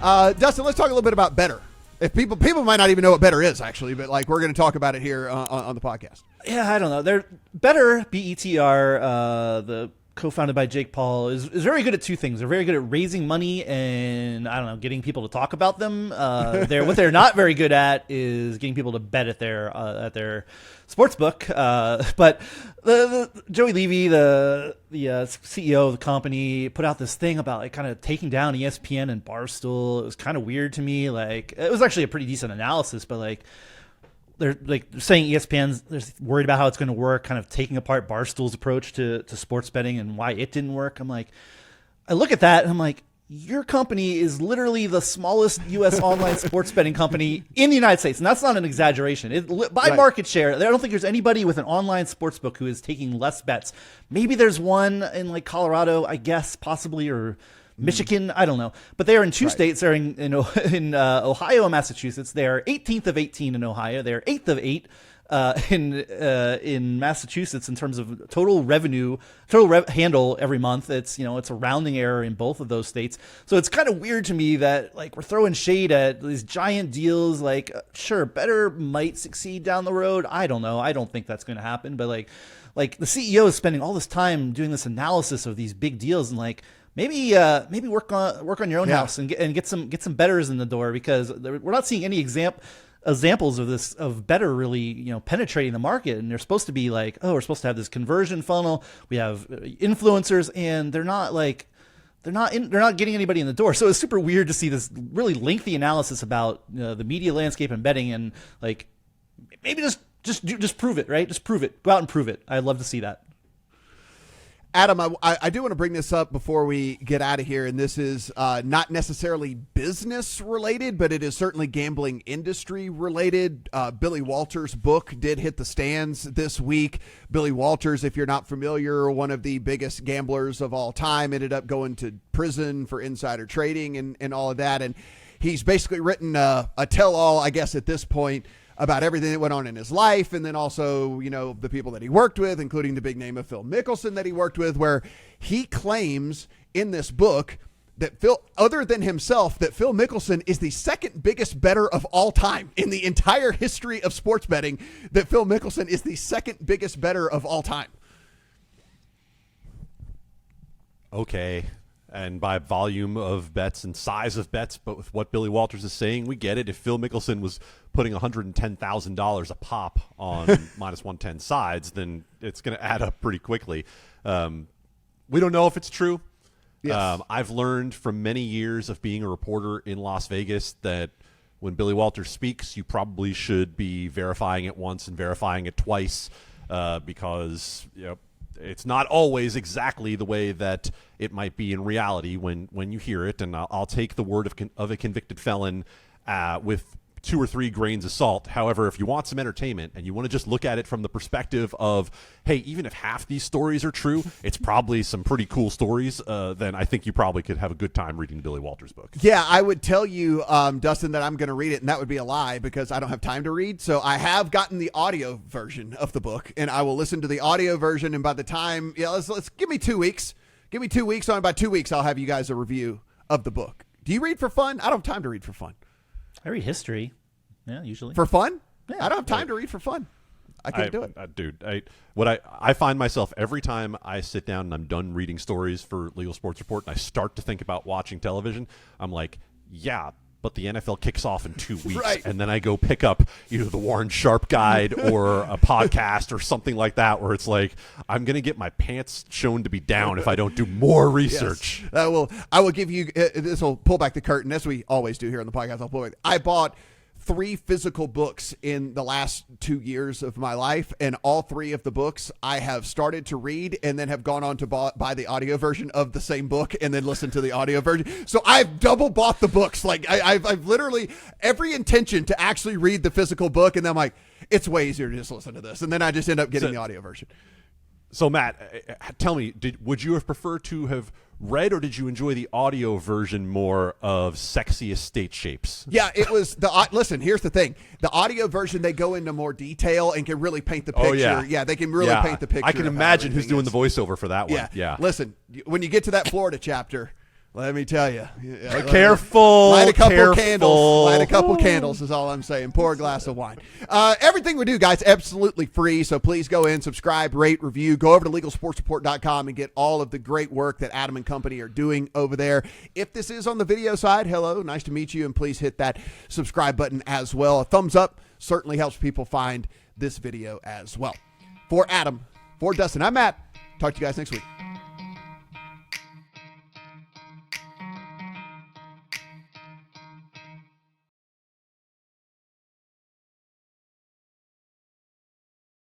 Dustin, let's talk a little bit about Better. If people might not even know what Better is, actually, but like we're going to talk about it here on the podcast. Yeah, I don't know. They're Better, BETR, the co-founded by Jake Paul, is very good at two things. They're very good at raising money and, I don't know, getting people to talk about them. What they're not very good at is getting people to bet at their sports book. But the Joey Levy, the CEO of the company, put out this thing about like kind of taking down ESPN and Barstool. It was kind of weird to me. Like, it was actually a pretty decent analysis, but like, they're saying ESPN's worried about how it's going to work, kind of taking apart Barstool's approach to sports betting and why it didn't work. I'm like, I look at that and I'm like, your company is literally the smallest U.S. online sports betting company in the United States. And that's not an exaggeration. By market share, I don't think there's anybody with an online sports book who is taking less bets. Maybe there's one in like Colorado, I guess, possibly, or Michigan, I don't know. But they are in two states. They're in Ohio and Massachusetts. They are 18th of 18 in Ohio. They're 8th of 8 in Massachusetts in terms of total revenue, handle every month. It's a rounding error in both of those states. So it's kind of weird to me that like we're throwing shade at these giant deals. Like, sure, Better might succeed down the road. I don't know. I don't think that's going to happen. But like the CEO is spending all this time doing this analysis of these big deals and like, Maybe work on your own house and get some bettors in the door, because we're not seeing any examples of Better really penetrating the market. And they're supposed to be like, we're supposed to have this conversion funnel. We have influencers, and they're not getting anybody in the door. So it's super weird to see this really lengthy analysis about the media landscape and betting, and like maybe just prove it, right? Just prove it. Go out and prove it. I'd love to see that. Adam, I do want to bring this up before we get out of here, and this is not necessarily business related, but it is certainly gambling industry related. Billy Walters' book did hit the stands this week. Billy Walters, if you're not familiar, one of the biggest gamblers of all time, ended up going to prison for insider trading and all of that. And he's basically written a tell-all, I guess, at this point, about everything that went on in his life, and then also, the people that he worked with, including the big name of Phil Mickelson that he worked with, where he claims in this book that other than himself, that Phil Mickelson is the second biggest bettor of all time in the entire history of sports betting, that Phil Mickelson is the second biggest bettor of all time. Okay. And by volume of bets and size of bets, but with what Billy Walters is saying, we get it. If Phil Mickelson was putting $110,000 a pop on minus 110 sides, then it's going to add up pretty quickly. We don't know if it's true. Yes. I've learned from many years of being a reporter in Las Vegas that when Billy Walters speaks, you probably should be verifying it once and verifying it twice, because it's not always exactly the way that it might be in reality when you hear it. And I'll take the word of a convicted felon with 2 or 3 grains of salt. However, if you want some entertainment and you want to just look at it from the perspective of, hey, even if half these stories are true, it's probably some pretty cool stories, then I think you probably could have a good time reading Billy Walters' book. Yeah, I would tell you, Dustin, that I'm going to read it, and that would be a lie because I don't have time to read. So I have gotten the audio version of the book, and I will listen to the audio version. And by the time, let's give me 2 weeks. Give me 2 weeks. So in about 2 weeks, I'll have you guys a review of the book. Do you read for fun? I don't have time to read for fun. I read history. Yeah, usually. For fun? Yeah. I don't have time to read for fun. I can't do it. Dude, I find myself every time I sit down and I'm done reading stories for Legal Sports Report and I start to think about watching television, I'm like, yeah, but the NFL kicks off in 2 weeks. Right. And then I go pick up either the Warren Sharp guide or a podcast or something like that, where it's like, I'm going to get my pants shown to be down if I don't do more research. Yes. I will give you, this will pull back the curtain, as we always do here on the podcast. I'll pull back. I bought 3 physical books in the last 2 years of my life, and all 3 of the books I have started to read and then have gone on to buy the audio version of the same book and then listen to the audio version. So I've double bought the books. Like I've literally every intention to actually read the physical book, and then I'm like, it's way easier to just listen to this, and then I just end up getting the audio version. So Matt, tell me, would you have preferred to have read, or did you enjoy the audio version more of Sexiest State Shapes? Yeah, it was listen, here's the thing. The audio version, they go into more detail and can really paint the picture. Oh, yeah. Yeah, they can really paint the picture. I can imagine who's doing the voiceover for that one. Yeah. Listen, when you get to that Florida chapter, Let me tell you. Careful. Light a couple careful. candles. Light a couple candles is all I'm saying. Pour a glass of wine. Everything we do, guys, absolutely free. So please go in, subscribe, rate, review. Go over to LegalSportsReport.com and get all of the great work that Adam and company are doing over there. If this is on the video side, hello, nice to meet you. And please hit that subscribe button as well. A thumbs up certainly helps people find this video as well. For Adam, for Dustin, I'm Matt. Talk to you guys next week.